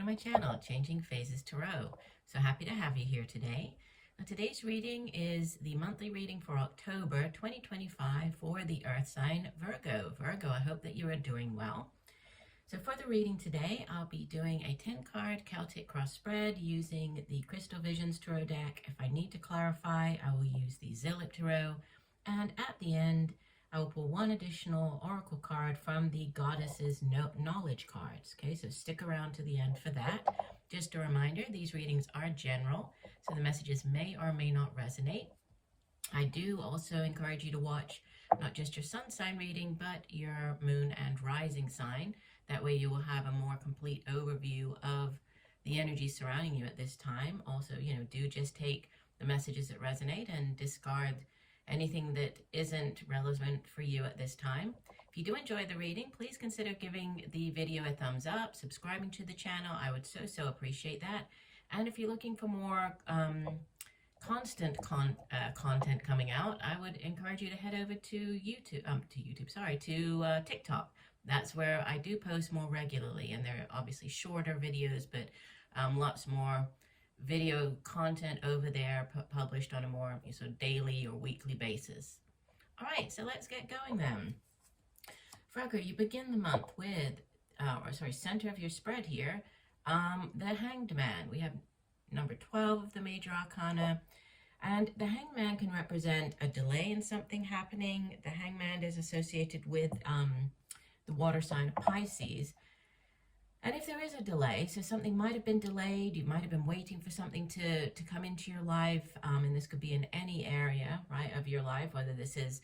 to my channel, Changing Phases Tarot. So happy to have you here today. Now, today's reading is the monthly reading for October 2025 for the Earth sign Virgo. Virgo, I hope that you are doing well. So for the reading today, I'll be doing a 10-card Celtic cross spread using the Crystal Visions Tarot deck. If I need to clarify, I will use the Zillich Tarot. And at the end, I will pull one additional oracle card from the Goddess's Knowledge cards. Okay, so stick around to the end for that. Just a reminder, these readings are general, so the messages may or may not resonate. I do also encourage you to watch not just your sun sign reading, but your moon and rising sign. That way you will have a more complete overview of the energy surrounding you at this time. Also, do just take the messages that resonate and discard anything that isn't relevant for you at this time. If you do enjoy the reading, please consider giving the video a thumbs up, subscribing to the channel. I would so appreciate that. And if you're looking for more constant content coming out, I would encourage you to head over to TikTok. That's where I do post more regularly, and they're obviously shorter videos, but lots more video content over there published on a more sort of daily or weekly basis. All right, so let's get going then. Virgo, you begin the month with, center of your spread here, the Hanged Man. We have number 12 of the major arcana, and the Hanged Man can represent a delay in something happening. The Hanged Man is associated with the water sign of Pisces. And if there is a delay, so something might have been delayed, you might have been waiting for something to come into your life, and this could be in any area, right, of your life, whether this is,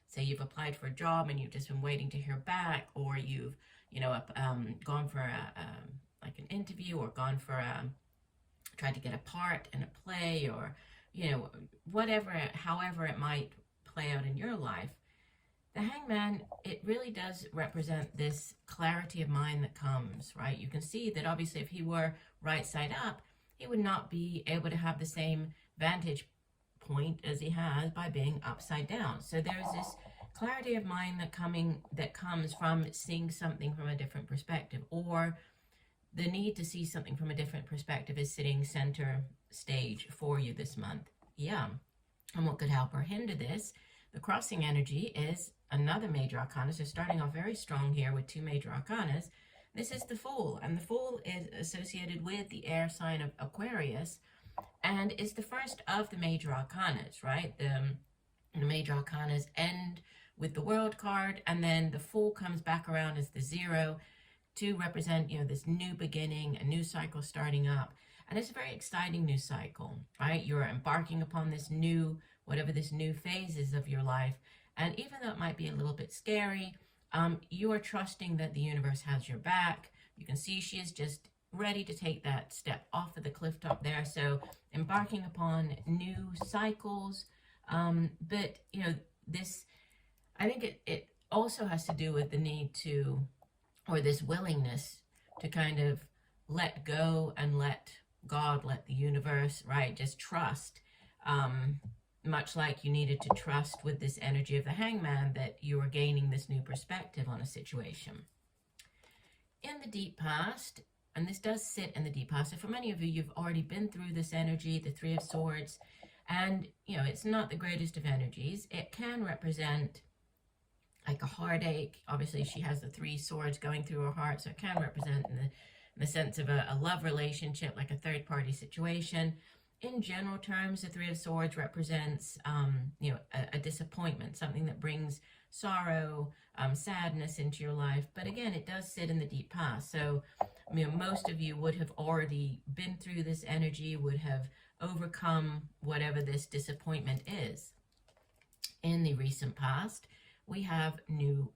say you've applied for a job and you've just been waiting to hear back, or you've, gone for like an interview, or gone for tried to get a part in a play, or, however it might play out in your life. The Hangman, it really does represent this clarity of mind that comes, right? You can see that obviously if he were right side up, he would not be able to have the same vantage point as he has by being upside down. So there's this clarity of mind that comes from seeing something from a different perspective, or the need to see something from a different perspective is sitting center stage for you this month. Yeah. And what could help or hinder this? The crossing energy is another major arcana. So starting off very strong here with two major arcanas. This is the Fool, and the Fool is associated with the air sign of Aquarius, and is the first of the major arcanas, right? The major arcanas end with the World card, and then the Fool comes back around as the 0 to represent, this new beginning, a new cycle starting up. And it's a very exciting new cycle, right? You're embarking upon this new, whatever this new phase is of your life. And even though it might be a little bit scary, you are trusting that the universe has your back. You can see she is just ready to take that step off of the cliff top there. So embarking upon new cycles. But, this, I think it also has to do with the need to, or this willingness to kind of let go and let God, let the universe, right? Just trust. Much like you needed to trust with this energy of the Hangman that you are gaining this new perspective on a situation. In the deep past, and this does sit in the deep past, so for many of you, you've already been through this energy, the Three of Swords, and, it's not the greatest of energies. It can represent like a heartache. Obviously, she has the three swords going through her heart, so it can represent in the sense of a love relationship, like a third-party situation. In general terms, the Three of Swords represents, a disappointment, something that brings sorrow, sadness into your life. But again, it does sit in the deep past. So, most of you would have already been through this energy, would have overcome whatever this disappointment is. In the recent past, we have new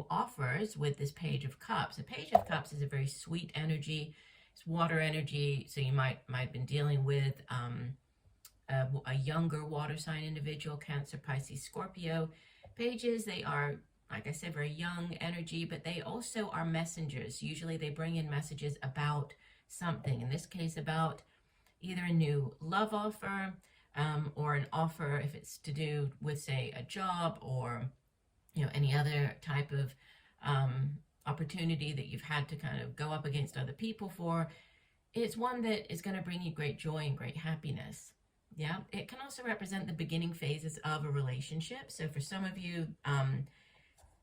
offers with this Page of Cups. The Page of Cups is a very sweet energy. It's water energy, so you might have been dealing with a younger water sign individual, Cancer, Pisces, Scorpio. Pages, they are, like I said, very young energy, but they also are messengers. Usually they bring in messages about something. In this case, about either a new love offer, or an offer if it's to do with, say, a job, or any other type of opportunity that you've had to kind of go up against other people for. it's one that is going to bring you great joy and great happiness. Yeah, it can also represent the beginning phases of a relationship. So for some of you,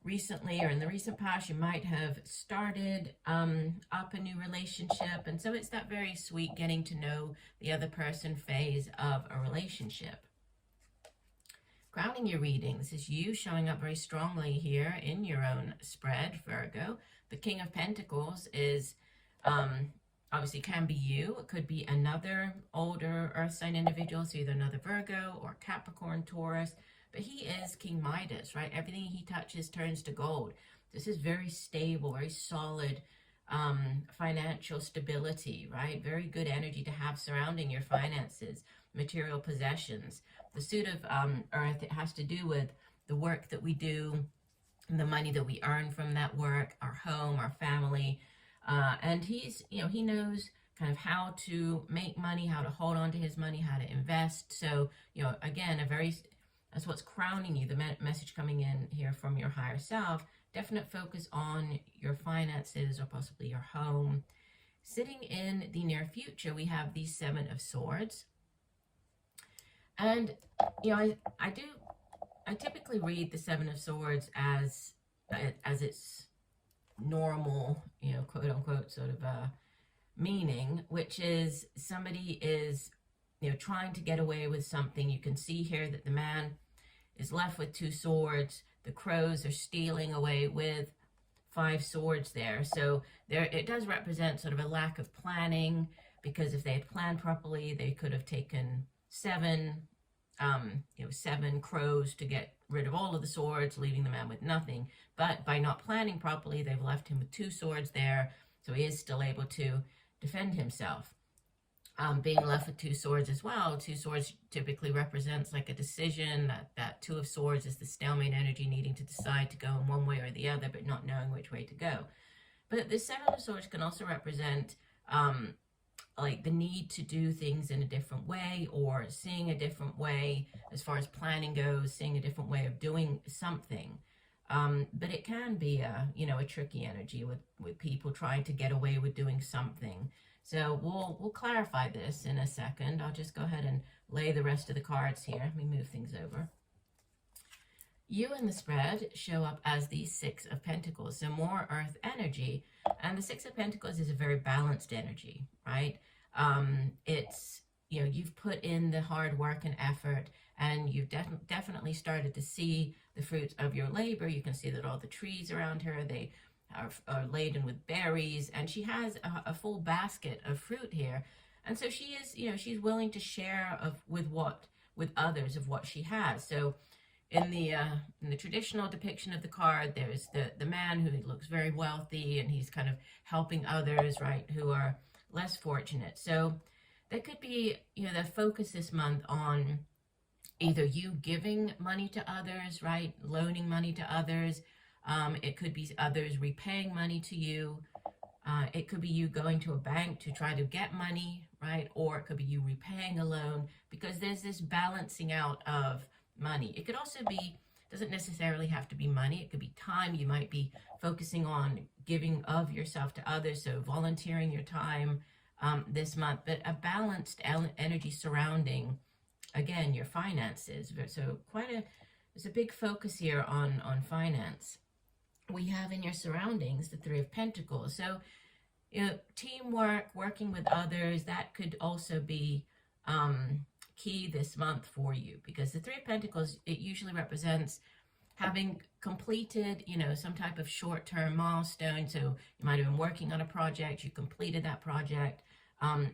recently or in the recent past, you might have started up a new relationship. And so it's that very sweet getting to know the other person phase of a relationship. Grounding your readings is you showing up very strongly here in your own spread, Virgo. The King of Pentacles is obviously can be you. It could be another older earth sign individual, so either another Virgo or Capricorn, Taurus. But he is King Midas, right? Everything he touches turns to gold. This is very stable, very solid financial stability, right? Very good energy to have surrounding your finances, material possessions. The suit of earth, it has to do with the work that we do, and the money that we earn from that work, our home, our family. And he's, he knows kind of how to make money, how to hold on to his money, how to invest. So, again, that's what's crowning you, the message coming in here from your higher self. Definite focus on your finances or possibly your home. Sitting in the near future, we have the Seven of Swords. And, I typically read the Seven of Swords as its normal, quote unquote, sort of meaning, which is somebody is, trying to get away with something. You can see here that the man is left with 2 swords. The crows are stealing away with 5 swords there. So it does represent sort of a lack of planning, because if they had planned properly, they could have taken 7 crows to get rid of all of the swords, leaving the man with nothing. But by not planning properly, they've left him with 2 swords there, so he is still able to defend himself. Being left with 2 swords as well. 2 swords typically represents like a decision. That 2 of Swords is the stalemate energy, needing to decide to go in one way or the other, but not knowing which way to go. But the 7 of Swords can also represent like the need to do things in a different way, or seeing a different way as far as planning goes, seeing a different way of doing something. But it can be a tricky energy with people trying to get away with doing something. So we'll clarify this in a second. I'll just go ahead and lay the rest of the cards here. Let me move things over. You in the spread show up as the 6 of Pentacles, so more earth energy. And the 6 of Pentacles is a very balanced energy, right? It's, you've put in the hard work and effort, and you've definitely started to see the fruits of your labor. You can see that all the trees around her, they are laden with berries, and she has a full basket of fruit here. And so she is, she's willing to share with others of what she has. So in the traditional depiction of the card, there's the man who looks very wealthy, and he's kind of helping others, right, who are less fortunate. So there could be, the focus this month on either you giving money to others, right, loaning money to others. It could be others repaying money to you. It could be you going to a bank to try to get money, right, or it could be you repaying a loan, because there's this balancing out of money. It could also be, doesn't necessarily have to be money. It could be time. You might be focusing on giving of yourself to others, so volunteering your time this month, but a balanced energy surrounding, again, your finances. So there's a big focus here on finance. We have in your surroundings the 3 of Pentacles. So, teamwork, working with others, that could also be key this month for you, because the 3 of Pentacles, it usually represents having completed, some type of short-term milestone. So you might have been working on a project, you completed that project, and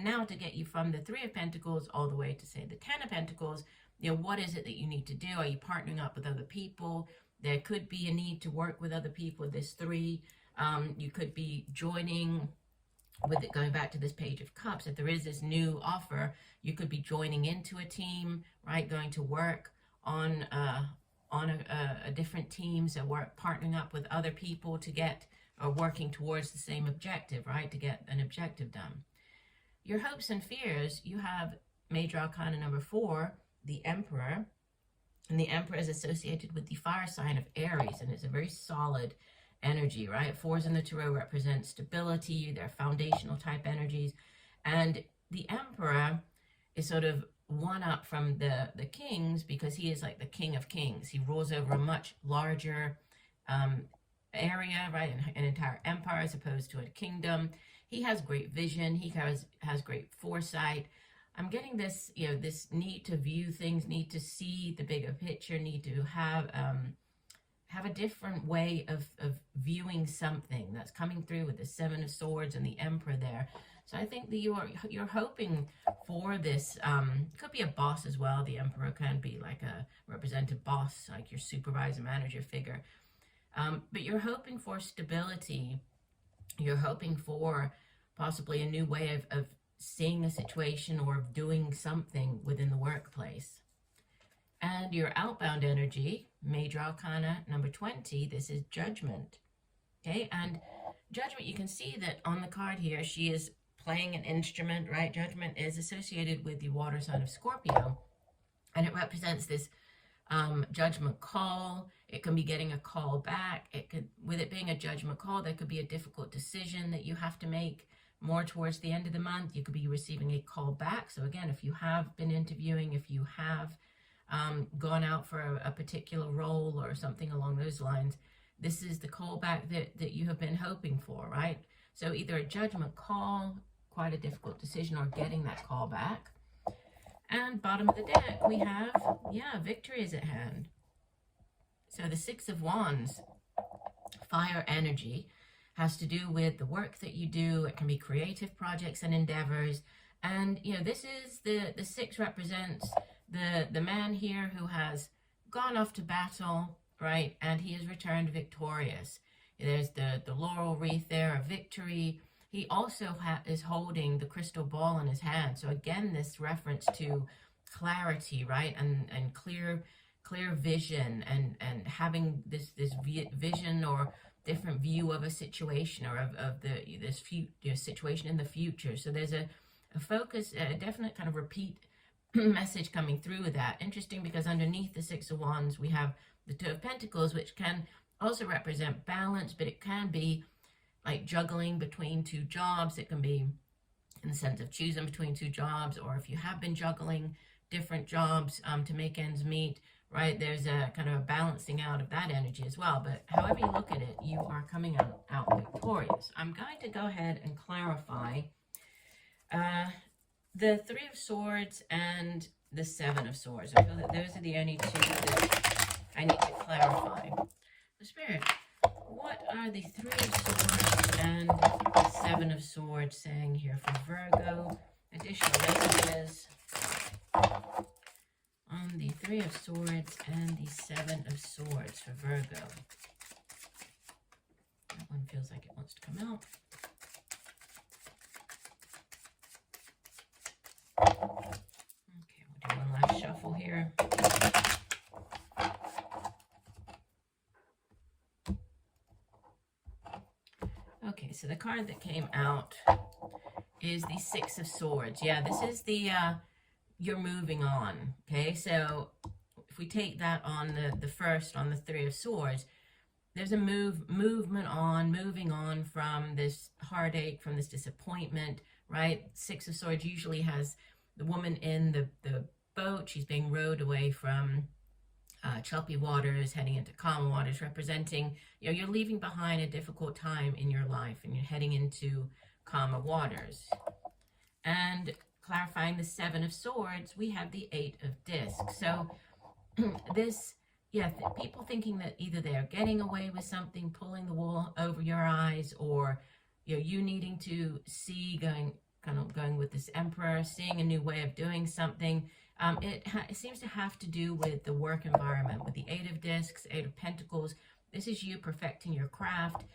now to get you from the 3 of Pentacles all the way to, say, the 10 of Pentacles, what is it that you need to do? Are you partnering up with other people? There could be a need to work with other people, this 3. You could be joining with it, going back to this Page of Cups. If there is this new offer, you could be joining into a team, right? Going to work on a different team, so partnering up with other people to get, or working towards the same objective, right? To get an objective done. Your hopes and fears, you have Major Arcana number 4, the Emperor. And the Emperor is associated with the fire sign of Aries, and it's a very solid energy, right? Fours in the Tarot represent stability, they're foundational type energies. And the Emperor is sort of one up from the kings because he is like the king of kings. He rules over a much larger area, right? An entire empire as opposed to a kingdom. He has great vision. He has great foresight. I'm getting this, you know, this need to view things, need to see the bigger picture, need to have a different way of viewing something. That's coming through with the Seven of Swords and the Emperor there. So I think that you're hoping for this. Could be a boss as well. The Emperor can be like a representative boss, like your supervisor, manager figure. But you're hoping for stability. You're hoping for possibly a new way of seeing a situation or of doing something within the workplace. And your outbound energy, Major Arcana number 20, this is Judgment. Okay, and Judgment, you can see that on the card here, she is playing an instrument, right? Judgment is associated with the water sign of Scorpio, and it represents this judgment call. It can be getting a call back. It could, with it being a judgment call, there could be a difficult decision that you have to make more towards the end of the month. You could be receiving a call back. So again, if you have been interviewing, if you have gone out for a particular role or something along those lines, this is the callback that you have been hoping for, right? So either a judgment call, quite a difficult decision, or getting that call back. And bottom of the deck, we have, yeah, victory is at hand. So the Six of Wands, fire energy, has to do with the work that you do. It can be creative projects and endeavors. And, you know, this is the six represents the man here who has gone off to battle, right? And he has returned victorious. There's the laurel wreath there of victory. He also is holding the crystal ball in his hand. So again, this reference to clarity, right? And clear vision and having this vision or different view of a situation or of this situation in the future. So there's a focus, a definite kind of repeat message coming through with that. Interesting, because underneath the Six of Wands, we have the Two of Pentacles, which can also represent balance, but it can be like juggling between two jobs. It can be in the sense of choosing between two jobs, or if you have been juggling different jobs to make ends meet, right? There's a kind of a balancing out of that energy as well. But however you look at it, you are coming out victorious. I'm going to go ahead and clarify the Three of Swords and the Seven of Swords. I feel that those are the only two that I need to clarify. The Spirit, what are the Three of Swords and the Seven of Swords saying here for Virgo? Additional messages on the Three of Swords and the Seven of Swords for Virgo. That one feels like it wants to come out. Okay, we'll do one last shuffle here. Okay, so the card that came out is the Six of Swords. Yeah, this is the you're moving on. Okay, so if we take that on the first, on the Three of Swords, there's a moving on from this heartache, from this disappointment, right? Six of Swords usually has the woman in the boat. She's being rowed away from choppy waters, heading into calm waters, representing, you know, you're leaving behind a difficult time in your life and you're heading into calmer waters. And clarifying the Seven of Swords, we have the Eight of Discs. So this, yeah, people thinking that either they're getting away with something, pulling the wool over your eyes, or, you know, you needing to see, going with this Emperor, seeing a new way of doing something. It seems to have to do with the work environment, with the Eight of Discs, Eight of Pentacles. This is you perfecting your craft.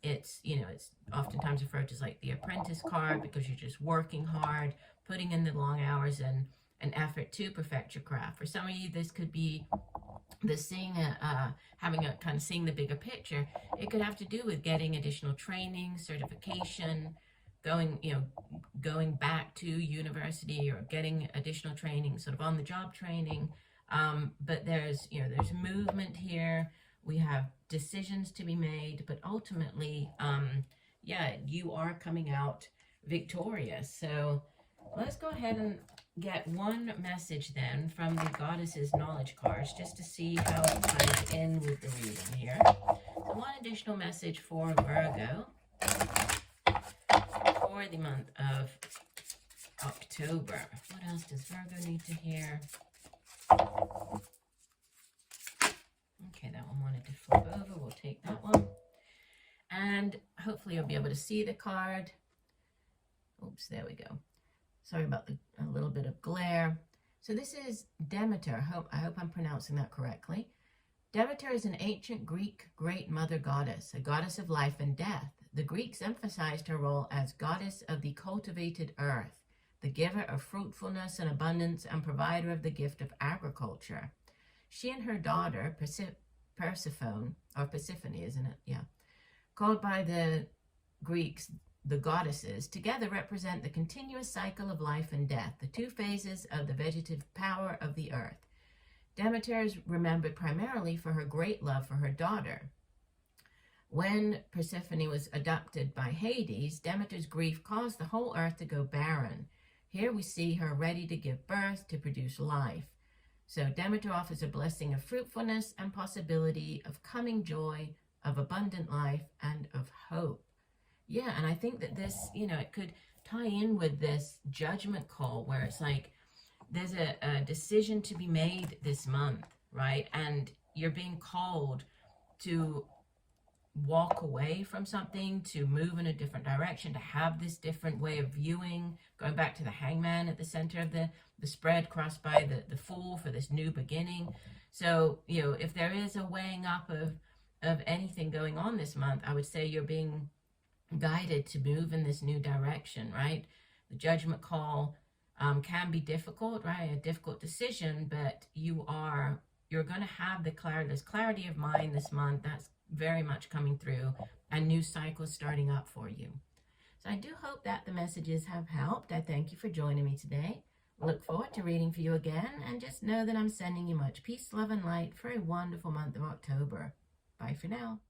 It's, you know, it's oftentimes referred to as like the apprentice card, because you're just working hard, putting in the long hours and effort to perfect your craft. For some of you, this could be the seeing having a kind of seeing the bigger picture. It could have to do with getting additional training, certification, going back to university, or getting additional training, sort of on the job training. But there's movement here We have decisions to be made, but ultimately, yeah, you are coming out victorious. So let's go ahead and get one message then from the Goddess's Knowledge cards, just to see how it ties in with the reading here. So one additional message for Virgo for the month of October. What else does Virgo need to hear? Okay, that one wanted to flip over. We'll take that one. And hopefully you'll be able to see the card. Oops, there we go. Sorry about a little bit of glare. So this is Demeter. I hope I'm pronouncing that correctly. Demeter is an ancient Greek great mother goddess, a goddess of life and death. The Greeks emphasized her role as goddess of the cultivated earth, the giver of fruitfulness and abundance, and provider of the gift of agriculture. She and her daughter, Persephone, or Persephone, isn't it? Yeah. Called by the Greeks the goddesses, together represent the continuous cycle of life and death, the two phases of the vegetative power of the earth. Demeter is remembered primarily for her great love for her daughter. When Persephone was adopted by Hades, Demeter's grief caused the whole earth to go barren. Here we see her ready to give birth, to produce life. So Demeter offers a blessing of fruitfulness and possibility, of coming joy, of abundant life, and of hope. Yeah, and I think that this, it could tie in with this judgment call where it's like there's a decision to be made this month, right? And you're being called to walk away from something, to move in a different direction, to have this different way of viewing, going back to the hangman at the center of the spread, crossed by the fool for this new beginning. So, if there is a weighing up of anything going on this month, I would say you're being guided to move in this new direction, right? The judgment call can be difficult, right? A difficult decision, but you're going to have this clarity of mind this month. That's very much coming through, and new cycles starting up for you. So I do hope that the messages have helped. I thank you for joining me today. Look forward to reading for you again, and just know that I'm sending you much peace, love, and light for a wonderful month of October. Bye for now.